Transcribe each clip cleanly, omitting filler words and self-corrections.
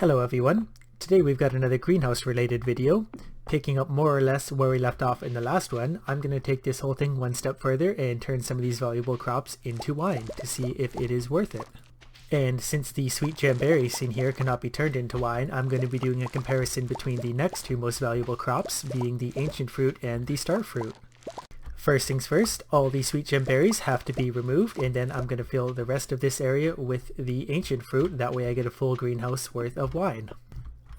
Hello everyone, today we've got another greenhouse related video. Picking up more or less where we left off in the last one, I'm going to take this whole thing one step further and turn some of these valuable crops into wine to see if it is worth it. And since the sweet gem berries in here cannot be turned into wine, I'm going to be doing a comparison between the next two most valuable crops, being the ancient fruit and the starfruit. First things first, all the sweet gem berries have to be removed, and then I'm going to fill the rest of this area with the ancient fruit, that way I get a full greenhouse worth of wine.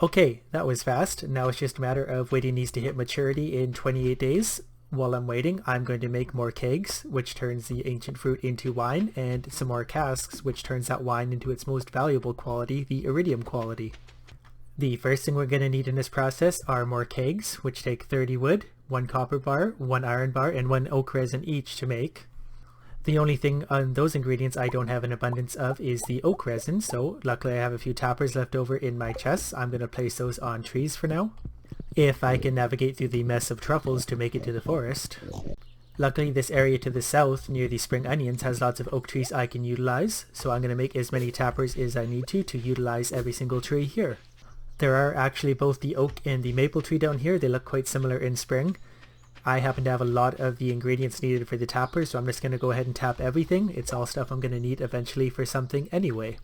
Okay, that was fast. Now it's just a matter of waiting these to hit maturity in 28 days. While I'm waiting, I'm going to make more kegs, which turns the ancient fruit into wine, and some more casks, which turns that wine into its most valuable quality, the iridium quality. The first thing we're going to need in this process are more kegs, which take 30 wood, 1 copper bar, 1 iron bar, and 1 oak resin each to make. The only thing on those ingredients I don't have an abundance of is the oak resin, so luckily I have a few tappers left over in my chests. I'm going to place those on trees for now, if I can navigate through the mess of truffles to make it to the forest. Luckily this area to the south near the spring onions has lots of oak trees I can utilize, so I'm going to make as many tappers as I need to utilize every single tree here. There are actually both the oak and the maple tree down here. They look quite similar in spring. I happen to have a lot of the ingredients needed for the tapper, so I'm just going to go ahead and tap everything. It's all stuff I'm going to need eventually for something anyway.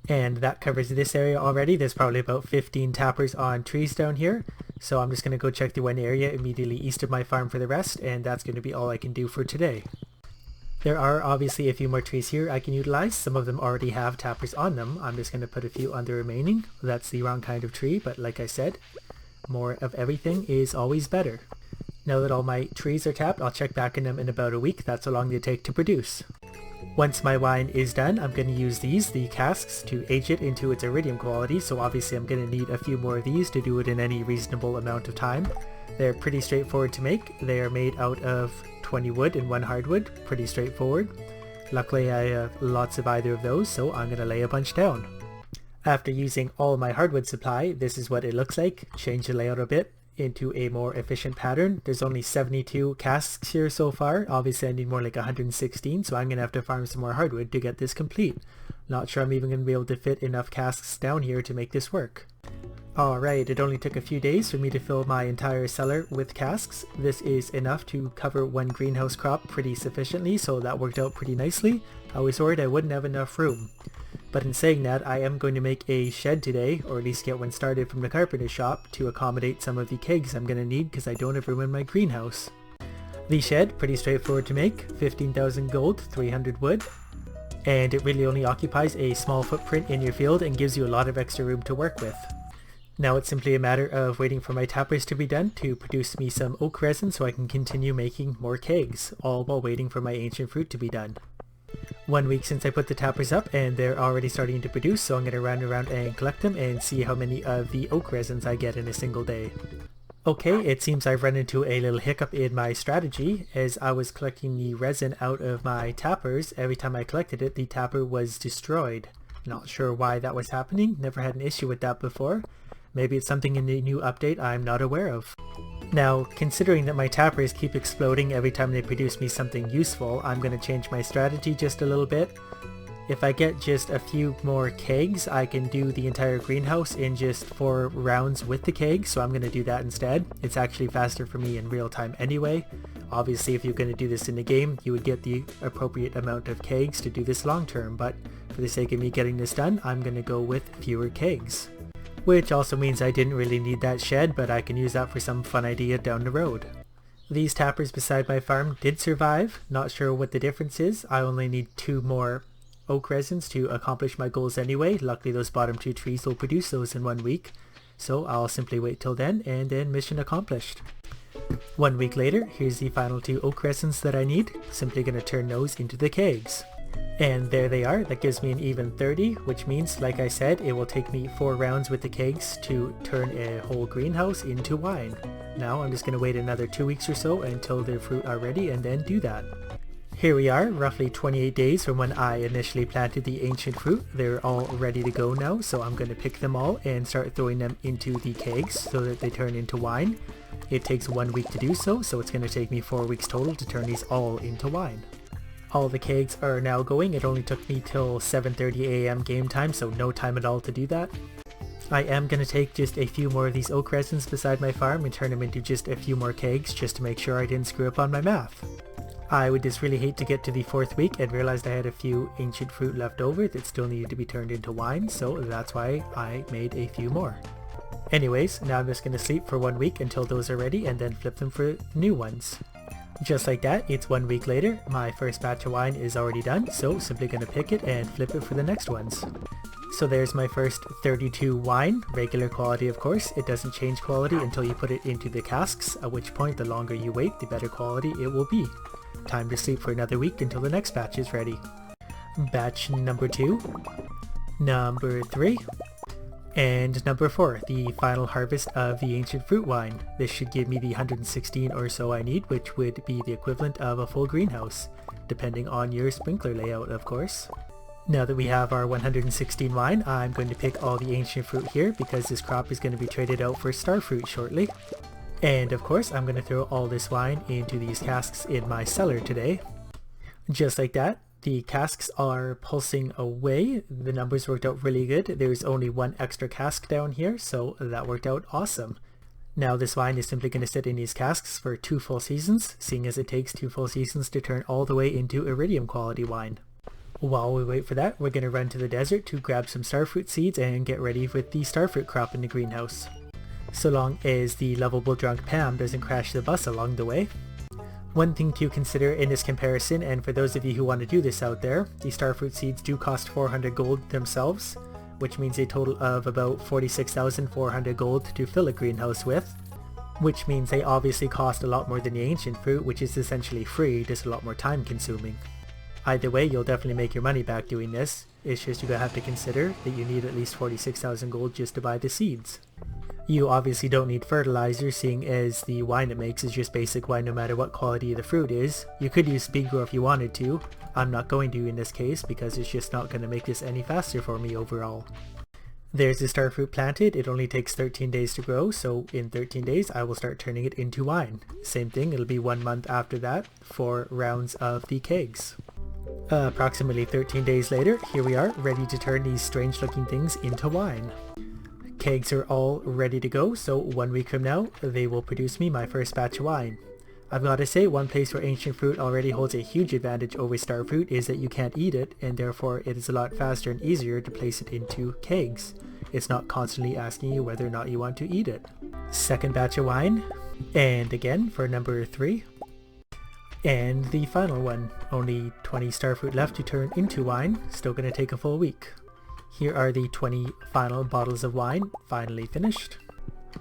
And that covers this area already. There's probably about 15 tappers on trees down here. So I'm just going to go check the one area immediately east of my farm for the rest, and that's going to be all I can do for today. There are obviously a few more trees here I can utilize. Some of them already have tappers on them. I'm just going to put a few on the remaining. That's the wrong kind of tree, but like I said, more of everything is always better. Now that all my trees are tapped, I'll check back in them in about a week. That's how long they take to produce. Once my wine is done, I'm going to use the casks, to age it into its iridium quality, so obviously I'm going to need a few more of these to do it in any reasonable amount of time. They're pretty straightforward to make. They are made out of 20 wood and 1 hardwood, pretty straightforward. Luckily I have lots of either of those, so I'm going to lay a bunch down. After using all my hardwood supply, this is what it looks like. Change the layout a bit into a more efficient pattern. There's only 72 casks here so far. Obviously I need more like 116, so I'm going to have to farm some more hardwood to get this complete. Not sure I'm even going to be able to fit enough casks down here to make this work. Alright, it only took a few days for me to fill my entire cellar with casks. This is enough to cover one greenhouse crop pretty sufficiently, so that worked out pretty nicely. I was worried I wouldn't have enough room. But in saying that, I am going to make a shed today, or at least get one started from the carpenter shop, to accommodate some of the kegs I'm going to need because I don't have room in my greenhouse. The shed, pretty straightforward to make, 15,000 gold, 300 wood. And it really only occupies a small footprint in your field and gives you a lot of extra room to work with. Now it's simply a matter of waiting for my tappers to be done to produce me some oak resin so I can continue making more kegs, all while waiting for my ancient fruit to be done. 1 week since I put the tappers up and they're already starting to produce, so I'm going to run around and collect them and see how many of the oak resins I get in a single day. Okay, it seems I've run into a little hiccup in my strategy. As I was collecting the resin out of my tappers, every time I collected it, the tapper was destroyed. Not sure why that was happening, never had an issue with that before. Maybe it's something in the new update I'm not aware of. Now, considering that my tappers keep exploding every time they produce me something useful, I'm going to change my strategy just a little bit. If I get just a few more kegs, I can do the entire greenhouse in just 4 rounds with the kegs, so I'm going to do that instead. It's actually faster for me in real time anyway. Obviously, if you're going to do this in the game, you would get the appropriate amount of kegs to do this long term, but for the sake of me getting this done, I'm going to go with fewer kegs. Which also means I didn't really need that shed, but I can use that for some fun idea down the road. These tappers beside my farm did survive. Not sure what the difference is. I only need 2 more oak resins to accomplish my goals anyway. Luckily those bottom 2 trees will produce those in 1 week. So I'll simply wait till then, and then mission accomplished. 1 week later, here's the final 2 oak resins that I need. Simply going to turn those into the kegs. And there they are. That gives me an even 30, which means, like I said, it will take me 4 rounds with the kegs to turn a whole greenhouse into wine. Now I'm just going to wait another 2 weeks or so until the fruit are ready and then do that. Here we are, roughly 28 days from when I initially planted the ancient fruit. They're all ready to go now, so I'm going to pick them all and start throwing them into the kegs so that they turn into wine. It takes 1 week to do so, so it's going to take me 4 weeks total to turn these all into wine. All the kegs are now going. It only took me till 7:30 AM game time, so no time at all to do that. I am going to take just a few more of these oak resins beside my farm and turn them into just a few more kegs just to make sure I didn't screw up on my math. I would just really hate to get to the 4th week and realized I had a few ancient fruit left over that still needed to be turned into wine, so that's why I made a few more. Anyways, now I'm just going to sleep for 1 week until those are ready and then flip them for new ones. Just like that, it's 1 week later, my first batch of wine is already done, so simply going to pick it and flip it for the next ones. So there's my first 32 wine, regular quality of course. It doesn't change quality until you put it into the casks, at which point the longer you wait, the better quality it will be. Time to sleep for another week until the next batch is ready. Batch number 2, number 3, and number 4, the final harvest of the ancient fruit wine. This should give me the 116 or so I need, which would be the equivalent of a full greenhouse, depending on your sprinkler layout of course. Now that we have our 116 wine, I'm going to pick all the ancient fruit here because this crop is going to be traded out for Starfruit shortly. And of course, I'm going to throw all this wine into these casks in my cellar today. Just like that, the casks are pulsing away. The numbers worked out really good. There's only one extra cask down here, so that worked out awesome. Now this wine is simply going to sit in these casks for 2 full seasons, seeing as it takes 2 full seasons to turn all the way into Iridium quality wine. While we wait for that, we're going to run to the desert to grab some starfruit seeds and get ready with the starfruit crop in the greenhouse. So long as the lovable drunk Pam doesn't crash the bus along the way. One thing to consider in this comparison, and for those of you who want to do this out there, the starfruit seeds do cost 400 gold themselves, which means a total of about 46,400 gold to fill a greenhouse with, which means they obviously cost a lot more than the ancient fruit, which is essentially free, just a lot more time consuming. Either way, you'll definitely make your money back doing this. It's just you have to consider that you need at least 46,000 gold just to buy the seeds. You obviously don't need fertilizer, seeing as the wine it makes is just basic wine no matter what quality the fruit is. You could use speed grow if you wanted to. I'm not going to in this case because it's just not going to make this any faster for me overall. There's the starfruit planted. It only takes 13 days to grow, so in 13 days I will start turning it into wine. Same thing, it'll be 1 month after that for rounds of the kegs. Approximately 13 days later, here we are, ready to turn these strange looking things into wine. Kegs are all ready to go, so 1 week from now, they will produce me my first batch of wine. I've got to say, one place where ancient fruit already holds a huge advantage over starfruit is that you can't eat it, and therefore it is a lot faster and easier to place it into kegs. It's not constantly asking you whether or not you want to eat it. Second batch of wine, and again for number 3. And the final one, only 20 starfruit left to turn into wine, still gonna take a full week. Here are the 20 final bottles of wine, finally finished.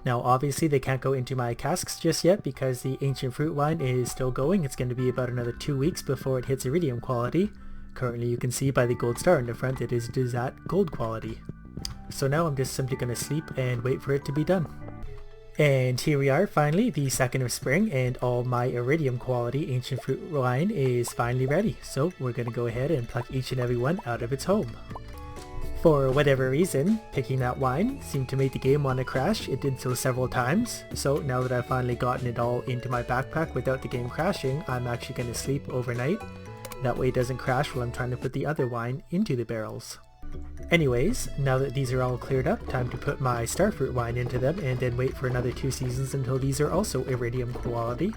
Now obviously they can't go into my casks just yet because the ancient fruit wine is still going. It's going to be about another 2 weeks before it hits Iridium quality. Currently you can see by the gold star in the front it is at gold quality. So now I'm just simply going to sleep and wait for it to be done. And here we are finally, the 2nd of spring, and all my Iridium quality ancient fruit wine is finally ready. So we're going to go ahead and pluck each and every one out of its home. For whatever reason, picking that wine seemed to make the game want to crash. It did so several times, so now that I've finally gotten it all into my backpack without the game crashing, I'm actually going to sleep overnight. That way it doesn't crash while I'm trying to put the other wine into the barrels. Anyways, now that these are all cleared up, time to put my starfruit wine into them and then wait for another 2 seasons until these are also Iridium quality.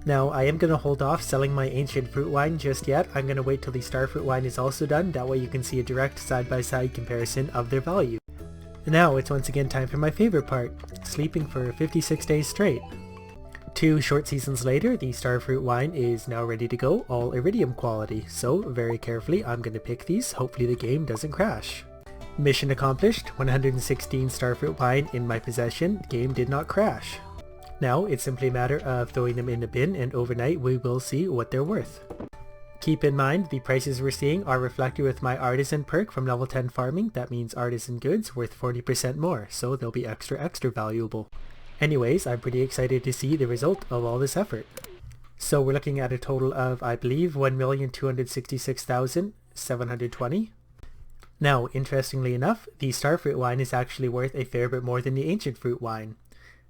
Now, I am going to hold off selling my ancient fruit wine just yet. I'm going to wait till the starfruit wine is also done, that way you can see a direct side-by-side comparison of their value. Now, it's once again time for my favorite part, sleeping for 56 days straight. 2 short seasons later, the starfruit wine is now ready to go, all Iridium quality, so very carefully I'm going to pick these, hopefully the game doesn't crash. Mission accomplished, 116 starfruit wine in my possession, the game did not crash. Now, it's simply a matter of throwing them in the bin, and overnight we will see what they're worth. Keep in mind, the prices we're seeing are reflected with my artisan perk from level 10 farming. That means artisan goods worth 40% more, so they'll be extra valuable. Anyways, I'm pretty excited to see the result of all this effort. So we're looking at a total of, I believe, 1,266,720. Now, interestingly enough, the starfruit wine is actually worth a fair bit more than the ancient fruit wine.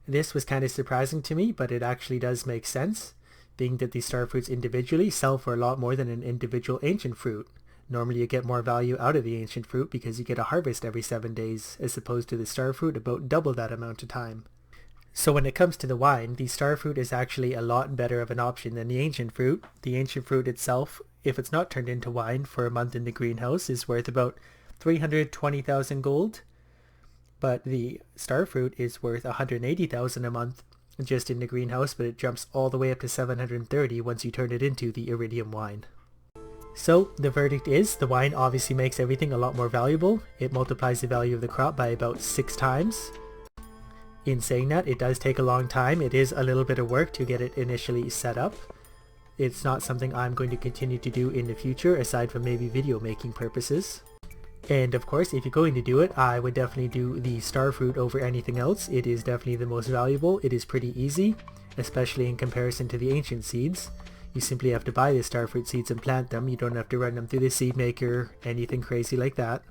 This was kind of surprising to me, but it actually does make sense, being that the starfruits individually sell for a lot more than an individual ancient fruit. Normally you get more value out of the ancient fruit because you get a harvest every 7 days, as opposed to the starfruit about double that amount of time. So when it comes to the wine, the starfruit is actually a lot better of an option than the ancient fruit. The ancient fruit itself, if it's not turned into wine for a month in the greenhouse, is worth about 320,000 gold. But the starfruit is worth 180,000 a month just in the greenhouse, but it jumps all the way up to 730 once you turn it into the Iridium wine. So the verdict is, the wine obviously makes everything a lot more valuable. It multiplies the value of the crop by about 6 times. In saying that, it does take a long time. It is a little bit of work to get it initially set up. It's not something I'm going to continue to do in the future, aside from maybe video making purposes. And of course, if you're going to do it, I would definitely do the starfruit over anything else. It is definitely the most valuable. It is pretty easy, especially in comparison to the ancient seeds. You simply have to buy the starfruit seeds and plant them. You don't have to run them through the seed maker, anything crazy like that.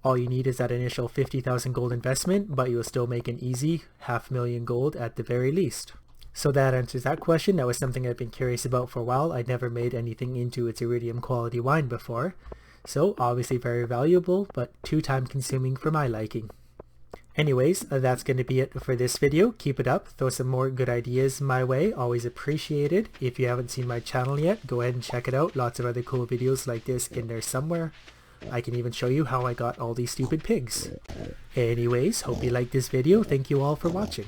All you need is that initial 50,000 gold investment, but you'll still make an easy 500,000 gold at the very least. So that answers that question. That was something I've been curious about for a while. I'd never made anything into its Iridium quality wine before. So obviously very valuable, but too time consuming for my liking. Anyways, that's going to be it for this video. Keep it up. Throw some more good ideas my way. Always appreciated. If you haven't seen my channel yet, go ahead and check it out. Lots of other cool videos like this in there somewhere. I can even show you how I got all these stupid pigs. Anyways, hope you liked this video. Thank you all for watching.